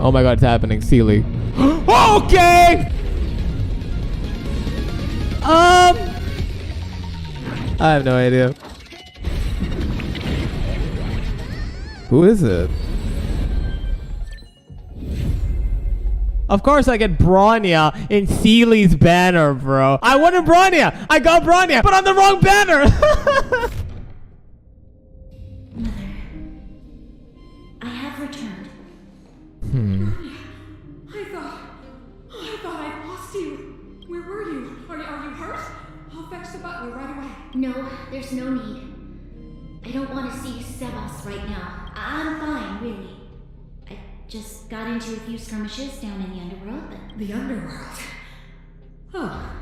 Oh my god, it's happening. Sealy. Okay! I have no idea. Who is it? Of course I get Bronya in Sealy's banner, bro. I wanted Bronya. I got Bronya, but on the wrong banner. Mother, I have returned. I thought I lost you. Where were you? Are you hurt? I'll fetch the butler right away. No, there's no need. I don't want to see Sebas right now. I'm fine, really. I just got into a few skirmishes down in the underworld, but... The underworld? Oh,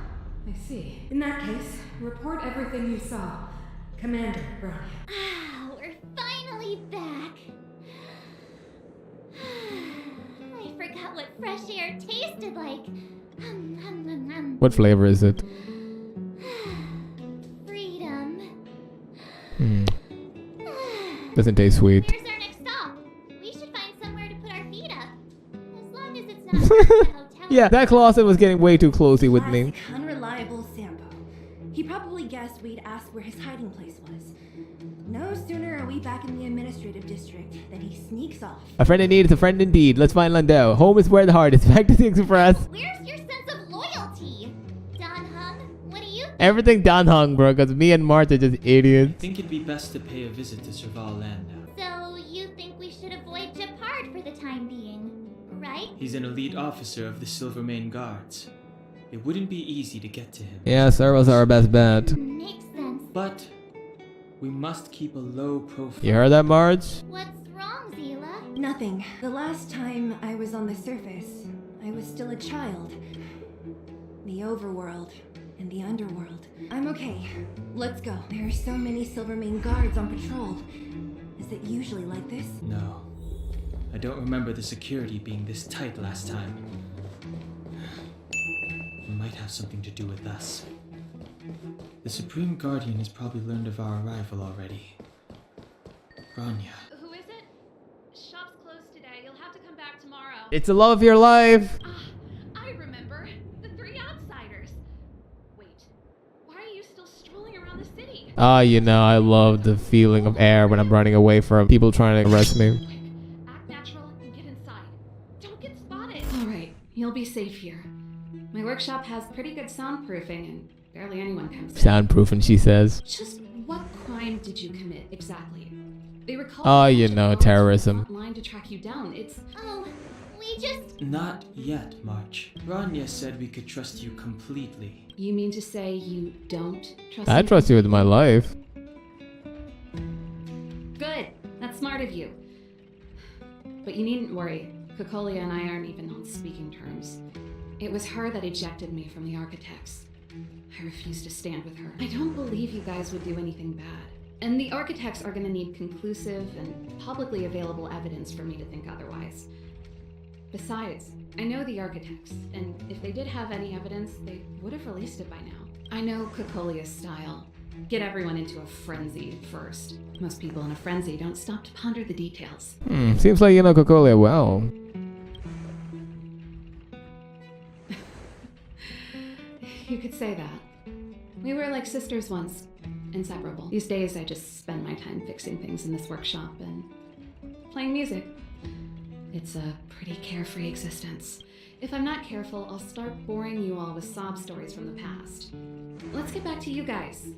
I see. In that case, report everything you saw. Commander Bronya. Ah, we're finally back. I forgot what fresh air tasted like. What flavor is it? Freedom. Doesn't taste sweet. Where's our next stop? We should find somewhere to put our feet up. As long as it's not a hotel. Yeah, that closet was getting way too closey with me. Classic, unreliable Sampo. He probably guessed we'd ask where his hiding place was. No sooner are we back in the administrative district than he sneaks off. A friend in need is a friend indeed. Let's find Landau. Home is where the heart is. Back to the Express. Where's your sense of loyalty? Don Hung, what do you think? Everything done hung, bro, because me and Martha are just I idiots. think it'd be best to pay a visit to Serval Land now. So you think we should avoid Gepard for the time being, right? He's an elite officer of the Silvermane Guards. It wouldn't be easy to get to him. Yeah, Serval's our best bet. Makes sense. But we must keep a low profile. You heard that, Marge? What's wrong, Zila? Nothing. The last time I was on the surface, I was still a child. The overworld and the underworld. I'm okay. Let's go. There are so many Silvermane guards on patrol. Is it usually like this? No. I don't remember the security being this tight last time. It might have something to do with us. The Supreme Guardian has probably learned of our arrival already. Bronya. Who is it? Shop's closed today. You'll have to come back tomorrow. It's the love of your life. I remember. The three outsiders. Wait. Why are you still strolling around the city? Ah, you know, I love the feeling of air when I'm running away from people trying to arrest me. Quick. Act natural and get inside. Don't get spotted. Alright, you'll be safe here. My workshop has pretty good soundproofing and barely anyone comes in. Soundproofing, she says. Just what crime did you commit exactly? They recall Oh, you know, terrorism. Line to track you down. It's Oh, we just... Not yet, March. Bronya said we could trust you completely. you mean to say you don't trust I me? trust you with my life. Good. That's smart of you. But you needn't worry. Kokolia and I aren't even on speaking terms. It was her that ejected me from the Architects. I refuse to stand with her. I don't believe you guys would do anything bad. And the Architects are gonna need conclusive and publicly available evidence for me to think otherwise. Besides, I know the Architects, and if they did have any evidence, they would have released it by now. I know Kokolia's style. Get everyone into a frenzy first. Most people in a frenzy don't stop to ponder the details. Seems like you know Kokolia well. You could say that. We were like sisters once, inseparable. These days I just spend my time fixing things in this workshop and playing music. It's a pretty carefree existence. If I'm not careful, I'll start boring you all with sob stories from the past. Let's get back to you guys.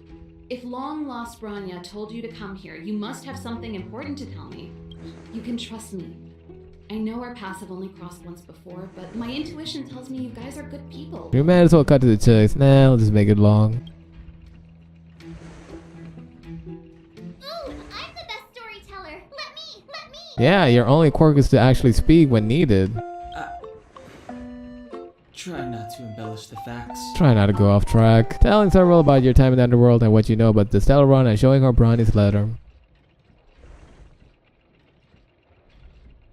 If long-lost Bronya told you to come here, you must have something important to tell me. You can trust me. I know our paths have only crossed once before, but my intuition tells me you guys are good people. You might as well cut to the chase. Nah, I'll just make it long. Ooh, I'm the best storyteller. Let me. Yeah, your only quirk is to actually speak when needed. Try not to embellish the facts. Try not to go off track. Telling several about your time in the underworld and what you know about the Stellaron and showing her Bronny's letter.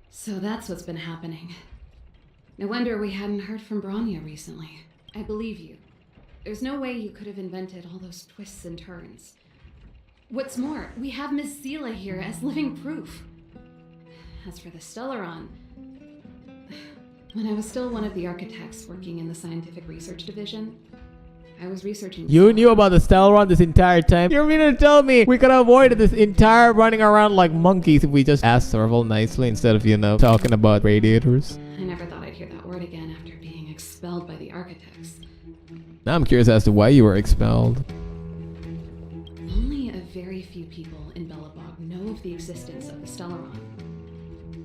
So that's what's been happening. No wonder we hadn't heard from Bronya recently. I believe you. There's no way you could have invented all those twists and turns. What's more, we have Miss Zila here as living proof. As for the Stellaron, When I was still one of the architects working in the scientific research division, I was researching. You knew about the Stellaron this entire time? You're meaning to tell me we could have avoided this entire running around like monkeys if we just asked Serval nicely instead of, you know, talking about radiators? I never thought I'd hear that word again after being expelled by the architects. Now I'm curious as to why you were expelled. Only a very few people in Belobog know of the existence of the Stellaron.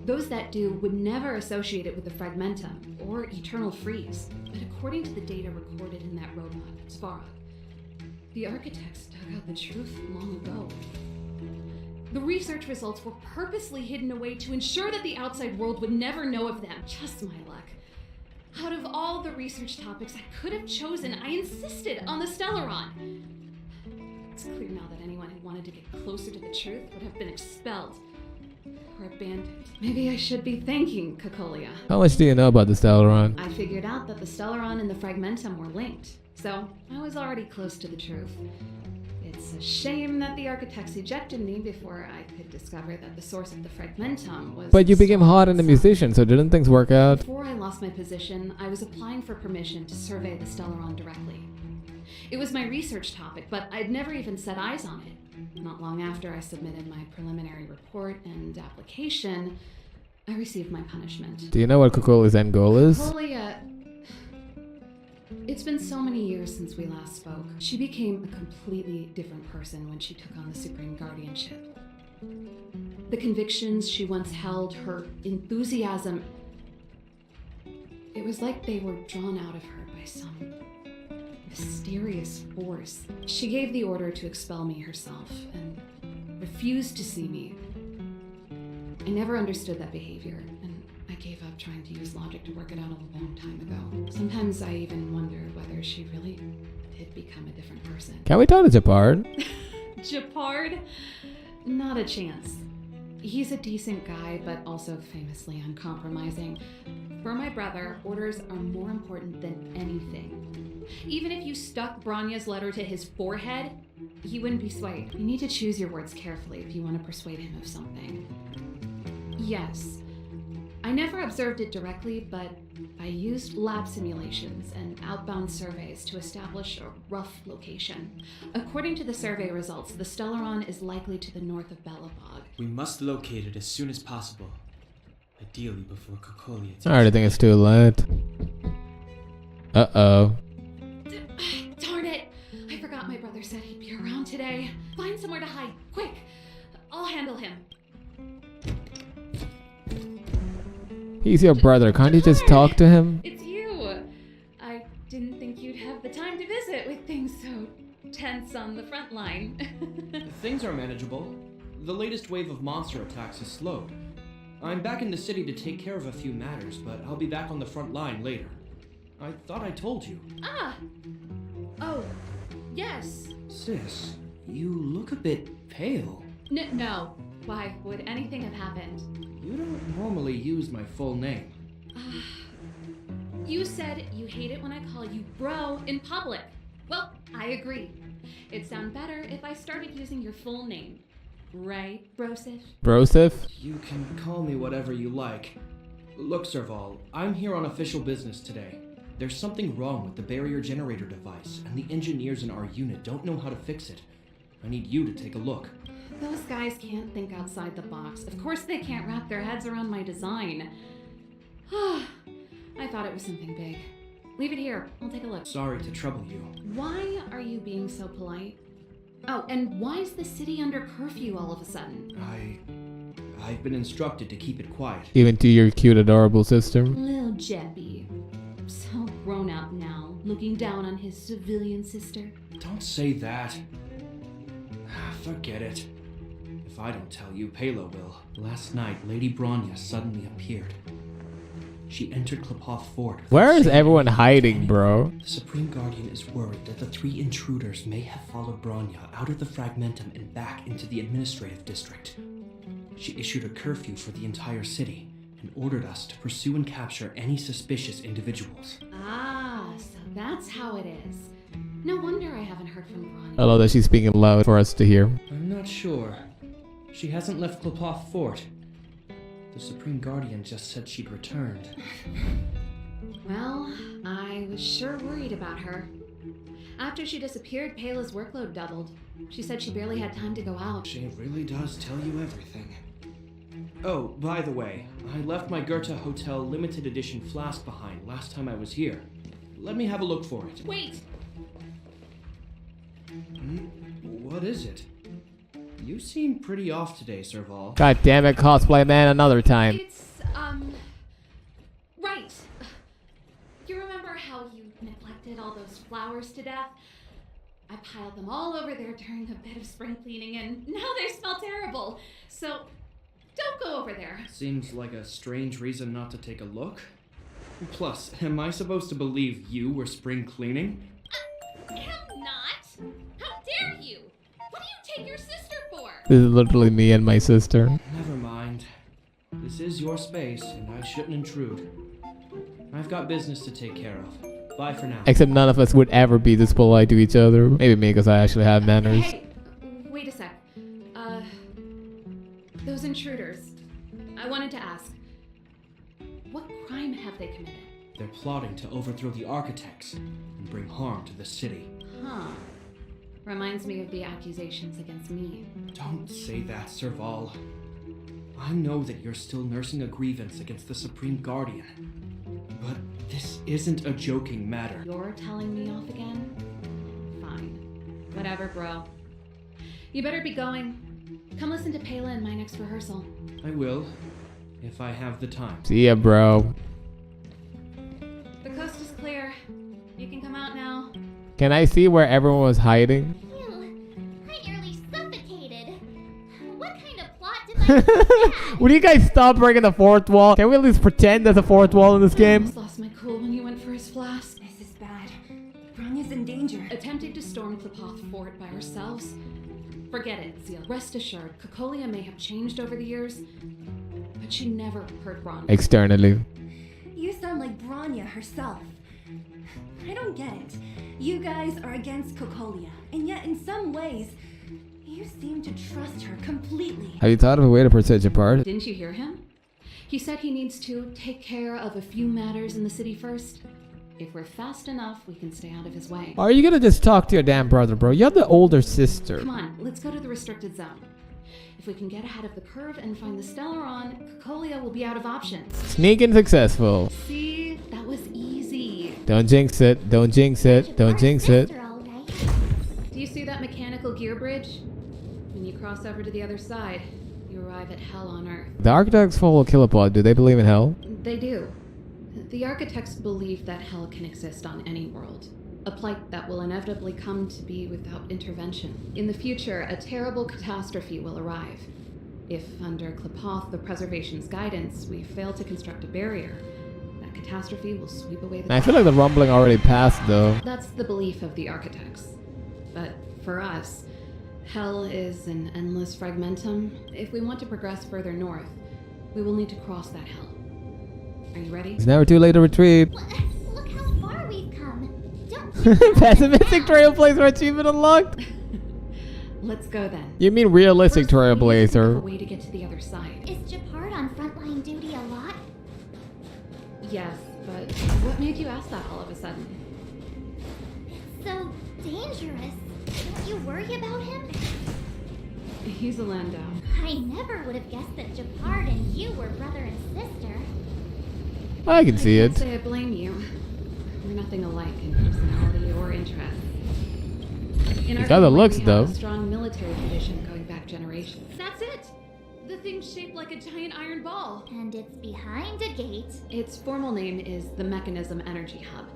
Those that do would never associate it with the Fragmentum or Eternal Freeze, but according to the data recorded in that robot, Svara, the architects dug out the truth long ago. The research results were purposely hidden away to ensure that the outside world would never know of them. Just my luck. Out of all the research topics I could have chosen, I insisted on the Stellaron. It's clear now that anyone who wanted to get closer to the truth would have been expelled. Or abandoned. Maybe I should be thanking Cocolia. How much do you know about the Stellaron? I figured out that the Stellaron and the Fragmentum were linked, so I was already close to the truth. It's a shame that the architects ejected me before I could discover that the source of the Fragmentum was... But you became hot and a musician, so didn't things work out? Before I lost my position, I was applying for permission to survey the Stellaron directly. It was my research topic, but I'd never even set eyes on it. Not long after I submitted my preliminary report and application, I received my punishment. Do you know what Cocolia's end goal is? Cocolia... It's been so many years since we last spoke. She became a completely different person when she took on the Supreme Guardianship. The convictions she once held, her enthusiasm... It was like they were drawn out of her by some mysterious force. She gave the order to expel me herself and refused to see me. I never understood that behavior, and I gave up trying to use logic to work it out a long time ago. Sometimes I even wonder whether she really did become a different person. Can we talk to Gepard? Gepard? Not a chance. He's a decent guy, but also famously uncompromising. For my brother, orders are more important than anything. Even if you stuck Bronya's letter to his forehead, he wouldn't be swayed. You need to choose your words carefully if you want to persuade him of something. Yes, I never observed it directly, but I used lab simulations and outbound surveys to establish a rough location. According to the survey results, the Stellaron is likely to the north of Belobog. We must locate it as soon as possible. Ideally before Cocolia takes I already think it's too late. Uh-oh. Darn it! I forgot my brother said he'd be around today. Find somewhere to hide, quick! I'll handle him. He's your brother. Can't you just talk to him? It's you! I didn't think you'd have the time to visit with things so tense on the front line. Things are manageable. The latest wave of monster attacks has slowed. I'm back in the city to take care of a few matters, but I'll be back on the front line later. I thought I told you. Ah! Oh, yes. Sis, you look a bit pale. No. Why would anything have happened? You don't normally use my full name. You said you hate it when I call you bro in public. Well, I agree. It'd sound better if I started using your full name. Right, Brosif? Brosif? You can call me whatever you like. Look, Serval, I'm here on official business today. There's something wrong with the barrier generator device, and the engineers in our unit don't know how to fix it. I need you to take a look. Those guys can't think outside the box. Of course they can't wrap their heads around my design. I thought it was something big. Leave it here. I'll take a look. Sorry to trouble you. Why are you being so polite? Oh, and why is the city under curfew all of a sudden? I've been instructed to keep it quiet. Even to your cute, adorable sister? Little Jeppy. So grown up now, looking down on his civilian sister. Don't say that. Forget it. If I don't tell you, Palo will. Last night, Lady Bronya suddenly appeared. She entered Klepoth Fort. Where is everyone hiding, bro? The Supreme Guardian is worried that the 3 intruders may have followed Bronya out of the Fragmentum and back into the administrative district. She issued a curfew for the entire city and ordered us to pursue and capture any suspicious individuals. Ah, so that's how it is. No wonder I haven't heard from Bronya. I love that she's speaking loud for us to hear. I'm not sure. She hasn't left Klepoth Fort. The Supreme Guardian just said she'd returned. Well, I was sure worried about her. After she disappeared, Payla's workload doubled. She said she barely had time to go out. She really does tell you everything. Oh, by the way, I left my Goethe Hotel limited edition flask behind last time I was here. Let me have a look for it. Wait! What is it? You seem pretty off today, Serval. God damn it, cosplay man, another time. It's, right. You remember how you neglected all those flowers to death? I piled them all over there during a bit of spring cleaning, and now they smell terrible. So, don't go over there. Seems like a strange reason not to take a look. Plus, am I supposed to believe you were spring cleaning? I'm not. How dare you? What do you take your sister for? This is literally me and my sister. Never mind. This is your space, and I shouldn't intrude. I've got business to take care of. Bye for now. Except none of us would ever be this polite to each other. Maybe me, because I actually have manners. Hey, wait a sec. Those intruders. I wanted to ask, what crime have they committed? They're plotting to overthrow the architects and bring harm to the city. Huh. Reminds me of the accusations against me. Don't say that, Serval. I know that you're still nursing a grievance against the Supreme Guardian. But this isn't a joking matter. You're telling me off again? Fine. Whatever, bro. You better be going. Come listen to Payla in my next rehearsal. I will, if I have the time. See ya, bro. The coast is clear. You can come out now. Can I see where everyone was hiding? Phew, I nearly suffocated. What kind of plot did I Would you guys stop breaking the fourth wall? Can we at least pretend there's a fourth wall in this I game? almost lost my cool when you went for his flask. This is bad. Bronya's in danger. Attempting to storm Klepoth Fort by ourselves? Forget it, Zeal. Rest assured, Cocolia may have changed over the years, but she never hurt Ron. Externally. You sound like Bronya herself. I don't get it. You guys are against Cocolia, and yet in some ways, you seem to trust her completely. Have you thought of a way to protect Gepard? Didn't you hear him? He said he needs to take care of a few matters in the city first. If we're fast enough, we can stay out of his way. Are you gonna just talk to your damn brother, bro? You're the older sister. Come on, let's go to the restricted zone. If we can get ahead of the curve and find the Stellaron, Cocolia will be out of options. Sneaking successful. See, that was easy. Don't jinx it. Don't jinx it. Don't jinx it. Sister, all right. Do you see that mechanical gear bridge? When you cross over to the other side, you arrive at hell on Earth. The architects follow Kilopod. Do they believe in hell? They do. The architects believe that hell can exist on any world. A plight that will inevitably come to be without intervention. In the future, a terrible catastrophe will arrive. If, under Klepoth, the Preservation's guidance, we fail to construct a barrier, that catastrophe will sweep away the... I feel like the rumbling already passed, though. That's the belief of the architects. But for us, hell is an endless fragmentum. If we want to progress further north, we will need to cross that hell. Are you ready? It's never too late to retreat. Look how far we've come. Don't Pessimistic Trailblazer achievement unlocked? Let's go then. You mean realistic First, we need to think of a Trailblazer? way to get to the other side. Is Gepard on frontline duty a lot? Yes, but what made you ask that all of a sudden? So dangerous. Don't you worry about him? He's a Landau. I never would have guessed that Gepard and you were brother and sister. I can see can't it. say I blame you. We're nothing alike in personality or interest. In our got the family, looks, we have though. a strong military tradition going back generations. That's it! The thing's shaped like a giant iron ball. And it's behind a gate. Its formal name is the Mechanism Energy Hub.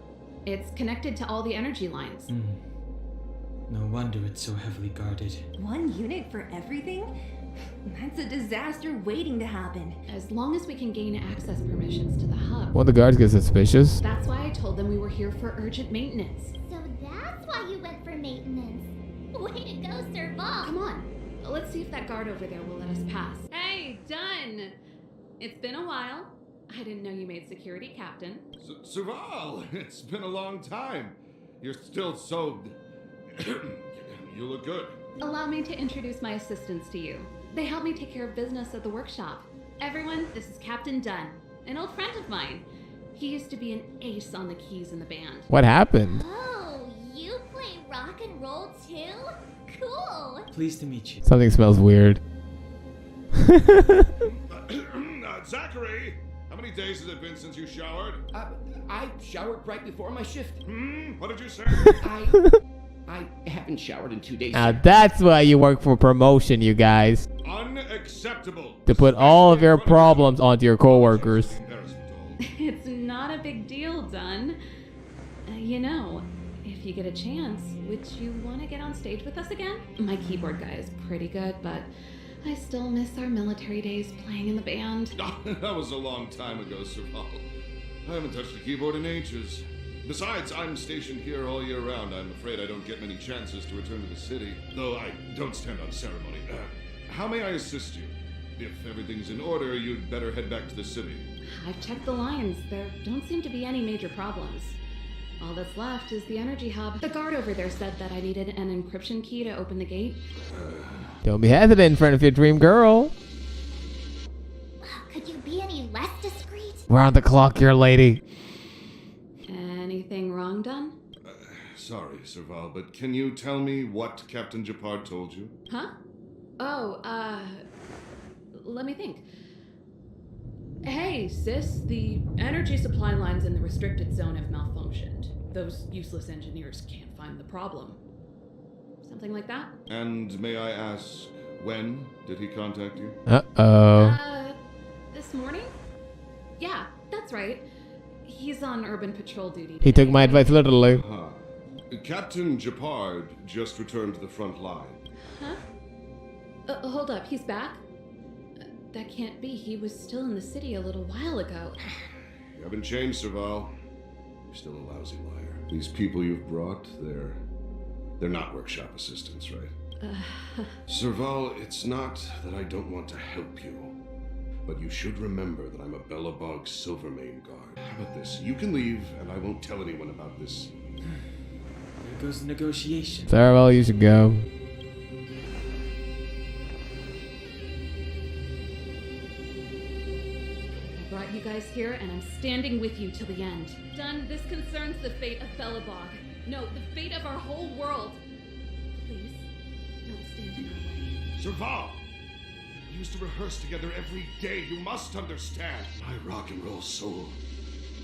It's connected to all the energy lines. No wonder it's so heavily guarded. One unit for everything? That's a disaster waiting to happen. As long as we can gain access permissions to the hub. Won't the guards get suspicious? That's why I told them we were here for urgent maintenance. So that's why you went for maintenance. Way to go, Serval. Come on, let's see if that guard over there will let us pass. Hey, done! It's been a while. I didn't know you made security captain. Serval, it's been a long time. You're still so... You look good. Allow me to introduce my assistants to you. They help me take care of business at the workshop. Everyone, this is Captain Dunn, an old friend of mine. He used to be an ace on the keys in the band. What happened? Oh, you play rock and roll too? Cool. Pleased to meet you. Something smells weird. Zachary, how many days has it been since you showered? I showered right before my shift. What did you say? I haven't showered in 2 days. Now that's why you work for promotion, you guys. Unacceptable. To put all of your problems onto your coworkers. It's not a big deal, Dunn. You know, if you get a chance, would you want to get on stage with us again? My keyboard guy is pretty good, but I still miss our military days playing in the band. That was a long time ago, Serval. I haven't touched a keyboard in ages. Besides, I'm stationed here all year round. I'm afraid I don't get many chances to return to the city. Though I don't stand on ceremony. How may I assist you? If everything's in order, you'd better head back to the city. I've checked the lines. There don't seem to be any major problems. All that's left is the energy hub. The guard over there said that I needed an encryption key to open the gate. Don't be hesitant in front of your dream girl. Could you be any less discreet? We're on the clock here, lady. Anything wrong, Dunn? Sorry, Serval, but can you tell me what Captain Gepard told you? Huh? Oh, let me think. Hey, sis, the energy supply lines in the restricted zone have malfunctioned. Those useless engineers can't find the problem. Something like that? And may I ask, when did he contact you? This morning? Yeah, that's right. He's on urban patrol duty today. He took my advice literally. Captain Gepard just returned to the front line. Huh? Hold up, he's back? That can't be. He was still in the city a little while ago. You haven't changed, Serval. You're still a lousy liar. These people you've brought, they're not workshop assistants, right? Serval, it's not that I don't want to help you, but you should remember that I'm a Bellabog Silvermane guard. How about this? You can leave, and I won't tell anyone about this. There goes the negotiation. Sorry, well, you should go. I brought you guys here, and I'm standing with you till the end. Dunn, this concerns the fate of Bellabog. No, the fate of our whole world. Please, don't stand in our way. Serval! We used to rehearse together every day. You must understand. My rock and roll soul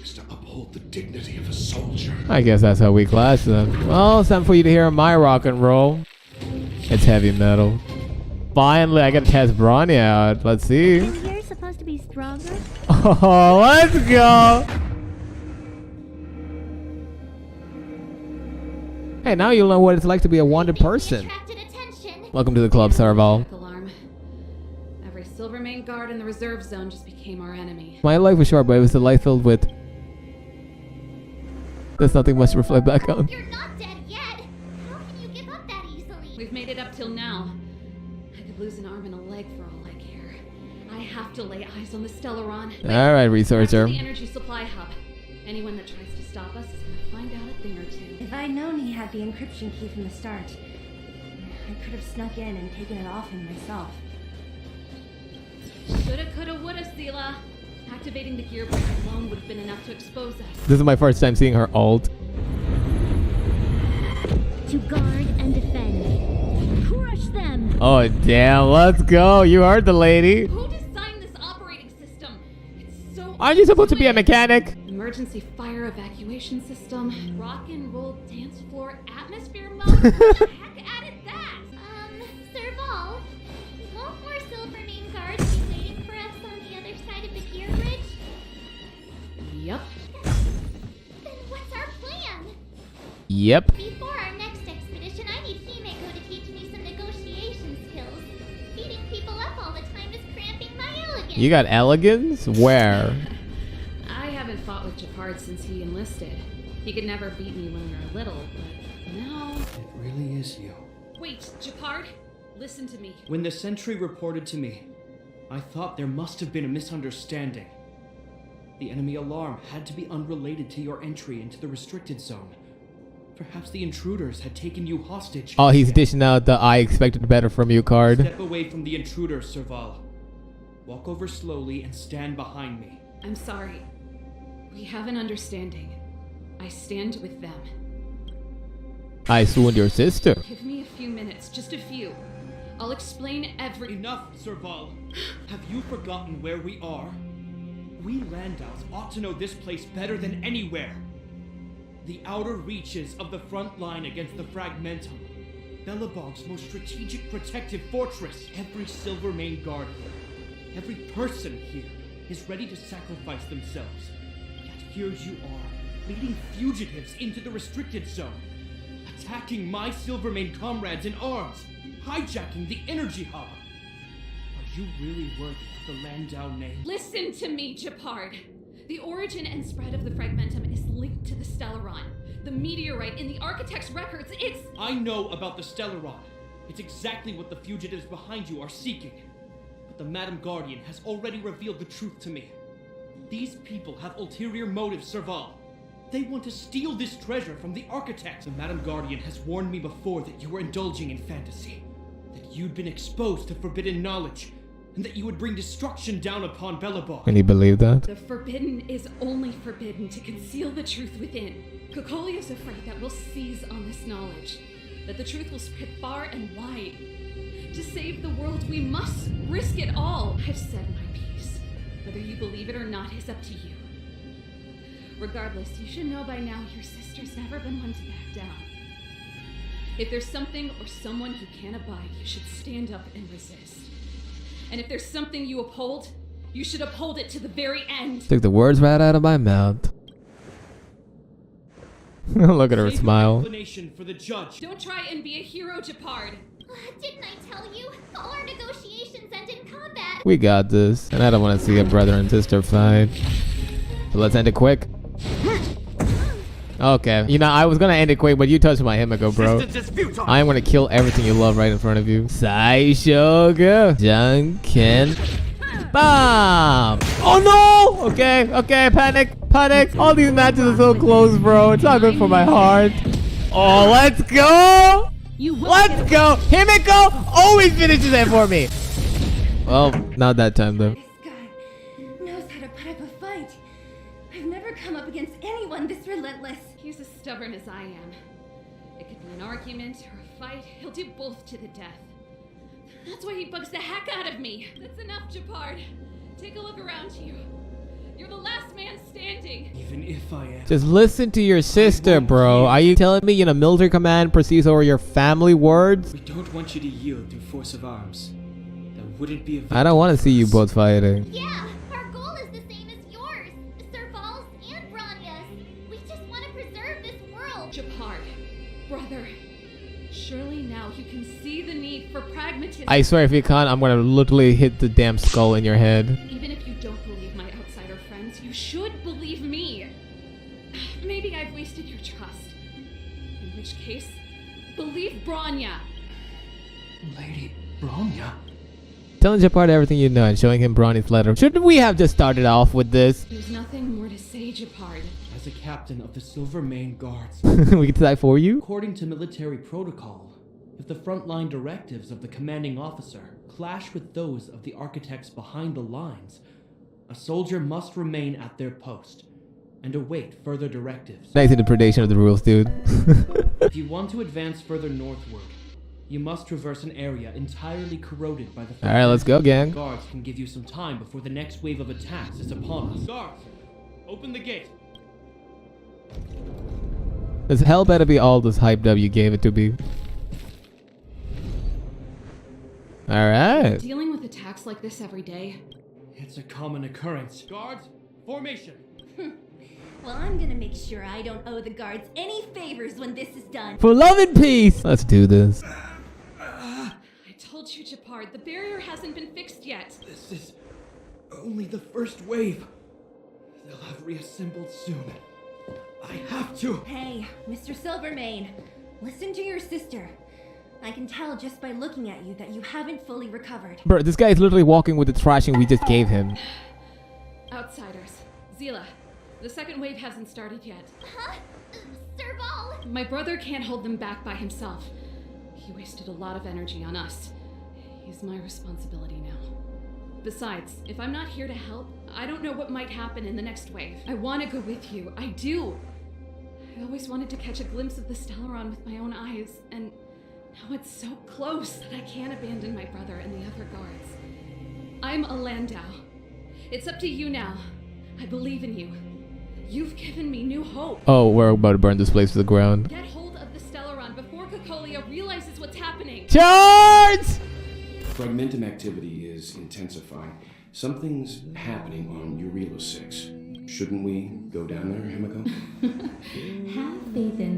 is to uphold the dignity of a soldier. I guess that's how we clash then. Well, it's time for you to hear my rock and roll. It's heavy metal. Finally, I gotta test Bronya out. Let's see. Is yours supposed to be stronger? Oh, let's go. Hey, now you'll know what it's like to be a wanted person. Attracted attention. Welcome to the club, Serval. Alarm. Every Silvermane guard in the reserve zone just became our enemy. My life was short, but it was a life filled with... There's nothing much to reflect back on. You're not dead yet. How can you give up that easily? We've made it up till now. I could lose an arm and a leg for all I care. I have to lay eyes on the Stellaron. Alright, researcher. The energy supply hub. Anyone that tries to stop us is gonna find out a thing or two. If I'd known he had the encryption key from the start, I could have snuck in and taken it off him myself. Shoulda, coulda, woulda, Sela. Activating the gear break alone would have been enough to expose us. This is my first time seeing her ult. To guard and defend. Crush them. Oh, damn. Let's go. You heard the lady. Who designed this operating system? It's so... Aren't you supposed to be a mechanic? Emergency fire evacuation system. Rock and roll dance floor atmosphere mode? Who the heck added that? Serval, won't more Silvermane guards be waiting for us on the other side of the gear bridge? Yep. Then what's our plan? Yep. Before our next expedition, I need Himeko to teach me some negotiation skills. Beating people up all the time is cramping my elegance. You got elegance? Where? I haven't fought with Gepard since he enlisted. He could never beat me when we were little, but now... It really is you. Wait, Gepard? Listen to me. When the sentry reported to me, I thought there must have been a misunderstanding. The enemy alarm had to be unrelated to your entry into the restricted zone. Perhaps the intruders had taken you hostage. Oh, he's dishing out the I expected better from you card. Step away from the intruders, Serval. Walk over slowly and stand behind me. I'm sorry. We have an understanding. I stand with them. I swooned your sister. Give me a few minutes, just a few. I'll explain every— Enough, Serval. Have you forgotten where we are? We Landaus ought to know this place better than anywhere. The outer reaches of the front line against the Fragmentum. Belobog's most strategic protective fortress. Every Silvermane guard here, every person here, is ready to sacrifice themselves. Yet here you are, leading fugitives into the restricted zone, attacking my Silvermane comrades in arms, hijacking the energy hub. Are you really worthy of the Landau name? Listen to me, Gepard. The origin and spread of the Fragmentum is linked to the Stellaron. The meteorite in the Architect's records, it's— I know about the Stellaron. It's exactly what the fugitives behind you are seeking. But the Madam Guardian has already revealed the truth to me. These people have ulterior motives, Serval. They want to steal this treasure from the Architects. The Madam Guardian has warned me before that you were indulging in fantasy. That you'd been exposed to forbidden knowledge. And that you would bring destruction down upon Belobog. Can you believe that? The forbidden is only forbidden to conceal the truth within. Cocolia is afraid that we'll seize on this knowledge. That the truth will spread far and wide. To save the world, we must risk it all. I've said my piece. Whether you believe it or not is up to you. Regardless, you should know by now your sister's never been one to back down. If there's something or someone you can't abide, you should stand up and resist. And if there's something you uphold, you should uphold it to the very end. Took the words right out of my mouth. Look at her Save smile. your explanation for the judge. Don't try and be a hero, Gepard. Didn't I tell you? All our negotiations end in combat. We got this. And I don't want to see a brother and sister fight. So let's end it quick. Okay. You know, I was gonna end it quick, but you touched my Himiko, bro. I am gonna kill everything you love right in front of you. Saishoga. Junkin. Bam! Oh no! Okay, panic. All these matches are so close, bro. It's not good for my heart. Oh, let's go! Let's go! Himiko always finishes it for me. Well, not that time though. This guy knows how to put up a fight. I've never come up against anyone this relentless. He's as stubborn as I am. It could be an argument or a fight. He'll do both to the death. That's why he bugs the heck out of me. That's enough, Gepard. Take a look around you. You're the last man standing. Even if I am. Just listen to your sister, bro. Are you telling me military command proceeds over your family words? We don't want you to yield through force of arms. That wouldn't be a I don't want to see you both fighting. Yeah, our goal is the same as yours, Serval's and Bronia's. We just want to preserve this world. Gepard, brother. Surely now you can see the need for pragmatism. I swear if you can't, I'm gonna literally hit the damn skull in your head. Even if you don't believe my outsider friends, you should believe me. Maybe I've wasted your trust. In which case, believe Bronya. Lady Bronya? Telling Gepard everything you know and showing him Bronny's letter. Shouldn't we have just started off with this? There's nothing more to say, Gepard. As a captain of the Silvermane Guards, We can decide for you? according to military protocol, if the frontline directives of the commanding officer clash with those of the architects behind the lines, a soldier must remain at their post and await further directives. Nice interpretation of the rules, dude. If you want to advance further northward, you must traverse an area entirely corroded by the fact Alright, let's go, gang. guards can give you some time before the next wave of attacks is upon us. Guards, open the gate. This hell better be all this hyped up you gave it to be. Alright. Dealing with attacks like this every day. It's a common occurrence. Guards, formation. Well, I'm gonna make sure I don't owe the guards any favors when this is done. For love and peace! Let's do this. I told you, Gepard, the barrier hasn't been fixed yet. This is only the first wave. They'll have reassembled soon. I have to. Hey, Mr. Silvermane, listen to your sister. I can tell just by looking at you that you haven't fully recovered. Bro, this guy is literally walking with the trashing we just gave him. Outsiders. Zila, the second wave hasn't started yet. Huh? Serval! My brother can't hold them back by himself. He wasted a lot of energy on us. He's my responsibility now. Besides, if I'm not here to help, I don't know what might happen in the next wave. I want to go with you. I do. I always wanted to catch a glimpse of the Stellaron with my own eyes, and now it's so close that I can't abandon my brother and the other guards. I'm a Landau. It's up to you now. I believe in you. You've given me new hope. Oh, we're about to burn this place to the ground. Get hold of the Stellaron before Cocolia realizes what's happening. Charge! Fragmentum activity is intensifying. Something's happening on Urilo 6. Shouldn't we go down there, Himiko? Have faith in